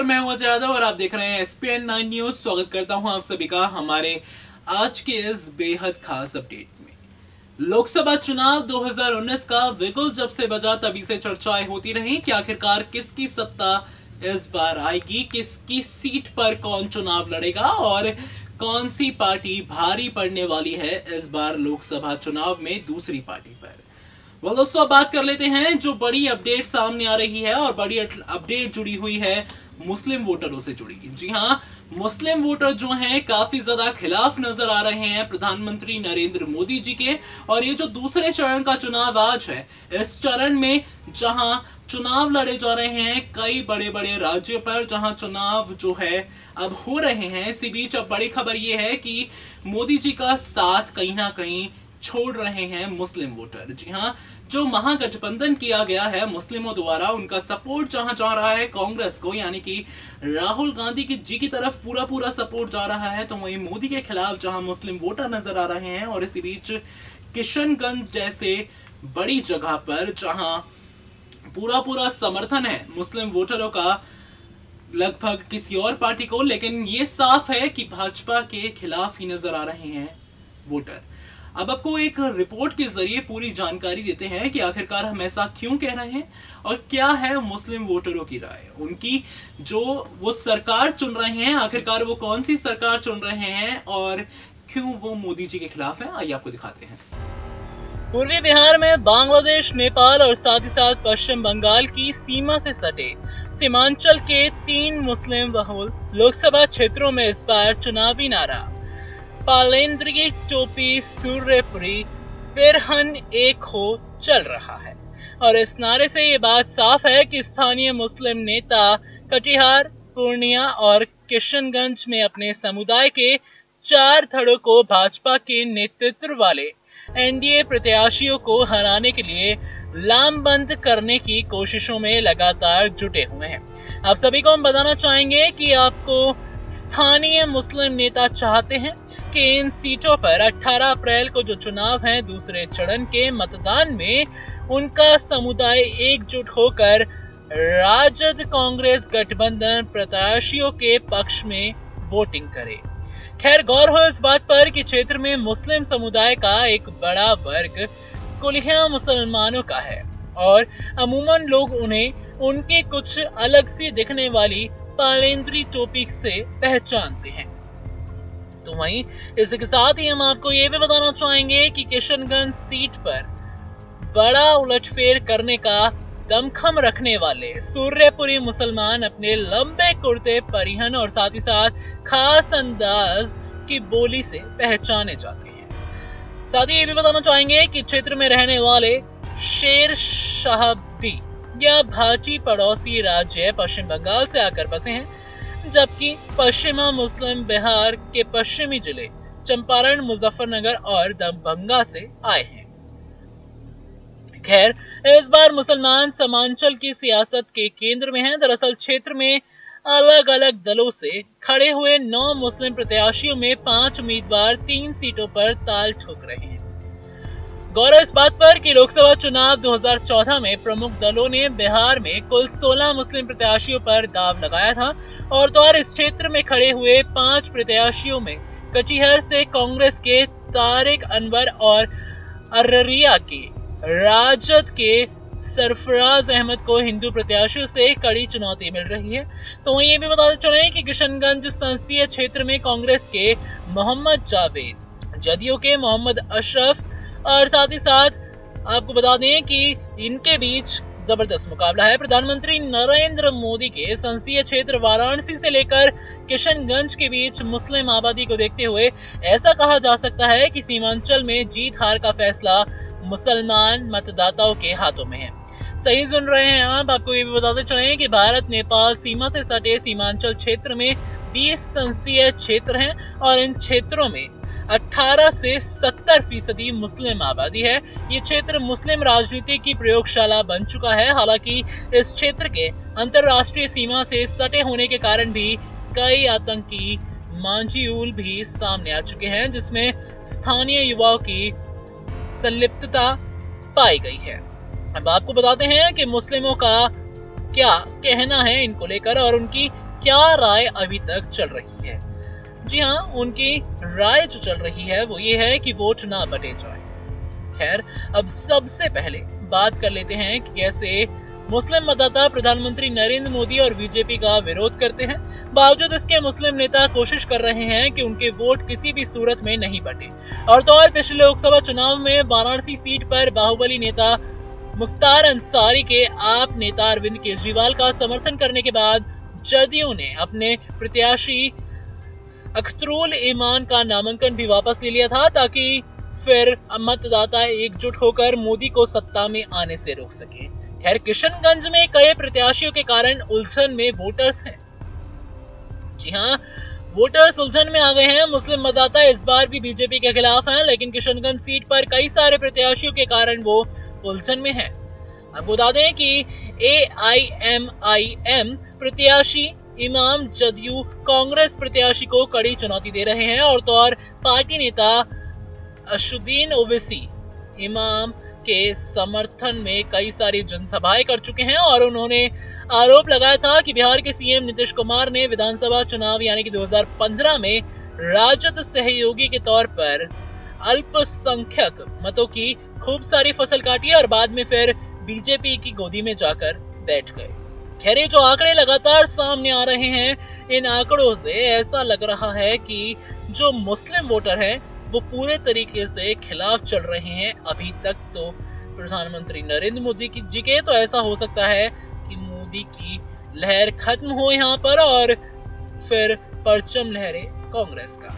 नमस्कार, मैं हूं अजय यादव और आप देख रहे हैं SPN 9 न्यूज। स्वागत करता हूं आप सभी का हमारे आज के इस बेहद खास अपडेट में। लोकसभा चुनाव 2019 का विगुल जब से बजा तभी से चर्चाएं होती रही कि आखिरकार किसकी सत्ता इस बार आएगी, किसकी सीट पर कौन चुनाव लड़ेगा और कौन सी पार्टी भारी पड़ने वाली है इस बार लोकसभा चुनाव में दूसरी पार्टी पर। दोस्तों, अब बात कर लेते हैं जो बड़ी अपडेट सामने आ रही है और बड़ी अपडेट जुड़ी हुई है मुस्लिम वोटरों से जुड़ी। जी हाँ, मुस्लिम वोटर जो हैं काफी ज्यादा खिलाफ नजर आ रहे हैं प्रधानमंत्री नरेंद्र मोदी जी के। और ये जो दूसरे चरण का चुनाव आज है, इस चरण में जहां चुनाव लड़े जा रहे हैं कई बड़े बड़े राज्यों पर, जहां चुनाव जो है अब हो रहे हैं, इसी बीच अब बड़ी खबर ये है कि मोदी जी का साथ कहीं ना कहीं छोड़ रहे हैं मुस्लिम वोटर। जी हाँ, जो महागठबंधन किया गया है मुस्लिमों द्वारा, उनका सपोर्ट जहां जा रहा है कांग्रेस को, यानी कि राहुल गांधी जी की तरफ पूरा सपोर्ट जा रहा है, तो वहीं मोदी के खिलाफ जहां मुस्लिम वोटर नजर आ रहे हैं। और इसी बीच किशनगंज जैसे बड़ी जगह पर जहां पूरा समर्थन है मुस्लिम वोटरों का लगभग किसी और पार्टी को, लेकिन ये साफ है कि भाजपा के खिलाफ ही नजर आ रहे हैं वोटर। अब आपको एक रिपोर्ट के जरिए पूरी जानकारी देते हैं कि आखिरकार हम ऐसा क्यों कह रहे हैं और क्या है मुस्लिम वोटरों की राय, उनकी जो वो सरकार चुन रहे हैं, आखिरकार वो कौन सी सरकार चुन रहे हैं और क्यों वो मोदी जी के खिलाफ है। आइए आपको दिखाते हैं। पूर्वी बिहार में बांग्लादेश, नेपाल और साथ ही साथ पश्चिम बंगाल की सीमा से सटे सीमांचल के 3 मुस्लिम बहुल लोकसभा क्षेत्रों में इस बार चुनावी नारा पालेंद्री टोपी सूर्यपुरी फिरहन एक हो चल रहा है। और इस नारे से ये बात साफ है कि स्थानीय मुस्लिम नेता कटिहार, पूर्णिया और किशनगंज में अपने समुदाय के 4 धड़ों को भाजपा के नेतृत्व वाले एनडीए प्रत्याशियों को हराने के लिए लामबंद करने की कोशिशों में लगातार जुटे हुए हैं। आप सभी को हम बताना चाहेंगे कि आपको स्थानीय मुस्लिम नेता चाहते हैं कि इन सीटों पर 18 अप्रैल को जो चुनाव हैं दूसरे चरण के मतदान में उनका समुदाय एकजुट होकर राजद कांग्रेस गठबंधन प्रत्याशियों के पक्ष में वोटिंग करे। खैर, गौर हो इस बात पर कि क्षेत्र में मुस्लिम समुदाय का एक बड़ा वर्ग कुलिया मुसलमानों का है और अमूमन लोग उन्हें उनके कुछ अलग सी दिखने वाली पालेंद्री टोपी से पहचानते हैं। तो वहीं इसी के साथ ही हम आपको ये भी बताना चाहेंगे कि किशनगंज सीट पर बड़ा उलटफेर करने का दमखम रखने वाले सूर्यपुरी मुसलमान अपने लंबे कुर्ते, परिहन और साथ ही साथ खास अंदाज की बोली से पहचाने जाते हैं। साथ ही ये भी बताना चाहेंगे कि क्षेत्र में रहने वाले शेर शाहब्दी या भाची पड़ोसी राज्य पश्चिम बंगाल से आकर बसे हैं, जबकि पश्चिमा मुस्लिम बिहार के पश्चिमी जिले चंपारण, मुजफ्फरनगर और दरभंगा से आए हैं। खैर, इस बार मुसलमान सीमांचल की सियासत के केंद्र में हैं। दरअसल क्षेत्र में अलग अलग दलों से खड़े हुए 9 मुस्लिम प्रत्याशियों में 5 उम्मीदवार 3 सीटों पर ताल ठोक रहे हैं। गौर इस बात पर कि लोकसभा चुनाव 2014 में प्रमुख दलों ने बिहार में कुल 16 मुस्लिम प्रत्याशियों पर दांव लगाया था और तो और इस क्षेत्र में खड़े हुए 5 प्रत्याशियों में कटिहार से कांग्रेस के तारिक अनवर और अररिया के राजद के सरफराज अहमद को हिंदू प्रत्याशियों से कड़ी चुनौती मिल रही है। तो ये भी बताते चले कि किशनगंज संसदीय क्षेत्र में कांग्रेस के मोहम्मद जावेद, जदयू के मोहम्मद अशरफ और साथ ही साथ आपको बता दें कि इनके बीच जबरदस्त मुकाबला है। प्रधानमंत्री नरेंद्र मोदी के संसदीय क्षेत्र वाराणसी से लेकर किशनगंज के बीच मुस्लिम आबादी को देखते हुए ऐसा कहा जा सकता है कि सीमांचल में जीत हार का फैसला मुसलमान मतदाताओं के हाथों में है। सही सुन रहे हैं आप। आपको ये भी बताते चले कि भारत नेपाल सीमा से सटे सीमांचल क्षेत्र में 20 संसदीय क्षेत्र हैं और इन क्षेत्रों में 18 से 70% मुस्लिम आबादी है। ये क्षेत्र मुस्लिम राजनीति की प्रयोगशाला बन चुका है। हालांकि इस क्षेत्र के अंतरराष्ट्रीय सीमा से सटे होने के कारण भी कई आतंकी मांझियूल भी सामने आ चुके हैं, जिसमें स्थानीय युवाओं की संलिप्तता पाई गई है। अब आपको बताते हैं कि मुस्लिमों का क्या कहना है इनको लेकर और उनकी क्या राय अभी तक चल रही है। जी हाँ, उनकी राय जो चल रही है वो ये है कि वोट ना बटे जाए। खैर, अब सबसे पहले बात कर लेते हैं कि कैसे मुस्लिम मतदाता प्रधानमंत्री नरेंद्र मोदी और बीजेपी का विरोध करते हैं। बावजूद इसके मुस्लिम नेता कोशिश कर रहे हैं कि उनके वोट किसी भी सूरत में नहीं बटे। और तो और पिछले लोकसभा चुनाव में वाराणसी सीट पर बाहुबली नेता मुख्तार अंसारी के आप नेता अरविंद केजरीवाल का समर्थन करने के बाद जदयू ने अपने प्रत्याशी अख्तरुल ईमान का नामांकन भी वापस ले लिया था, ताकि फिर मतदाता एकजुट होकर मोदी को सत्ता में आने से रोक सके। खैर, किशनगंज में कई प्रत्याशियों के कारण उलझन में वोटर्स हैं। जी हाँ, वोटर्स उलझन में आ गए हैं। मुस्लिम मतदाता इस बार भी बीजेपी के खिलाफ हैं, लेकिन किशनगंज सीट पर कई सारे प्रत्याशियों के कारण वो उलझन में हैं। आपको बता दें कि AIMIM प्रत्याशी इमाम जदयू कांग्रेस प्रत्याशी को कड़ी चुनौती दे रहे हैं। और तो और पार्टी नेता असदुद्दीन ओवैसी इमाम के समर्थन में कई सारी जनसभाएं कर चुके हैं और उन्होंने आरोप लगाया था कि बिहार के सीएम नीतीश कुमार ने विधानसभा चुनाव यानी कि 2015 में राजद सहयोगी के तौर पर अल्पसंख्यक मतों की खूब सारी फसल काटी और बाद में फिर बीजेपी की गोदी में जाकर बैठ गए। खैर, ये जो आंकड़े लगातार सामने आ रहे हैं, इन आंकड़ों से ऐसा लग रहा है कि जो मुस्लिम वोटर हैं वो पूरे तरीके से खिलाफ चल रहे हैं अभी तक तो प्रधानमंत्री नरेंद्र मोदी जी के। तो ऐसा हो सकता है कि मोदी की लहर खत्म हो यहाँ पर और फिर परचम लहरे कांग्रेस का।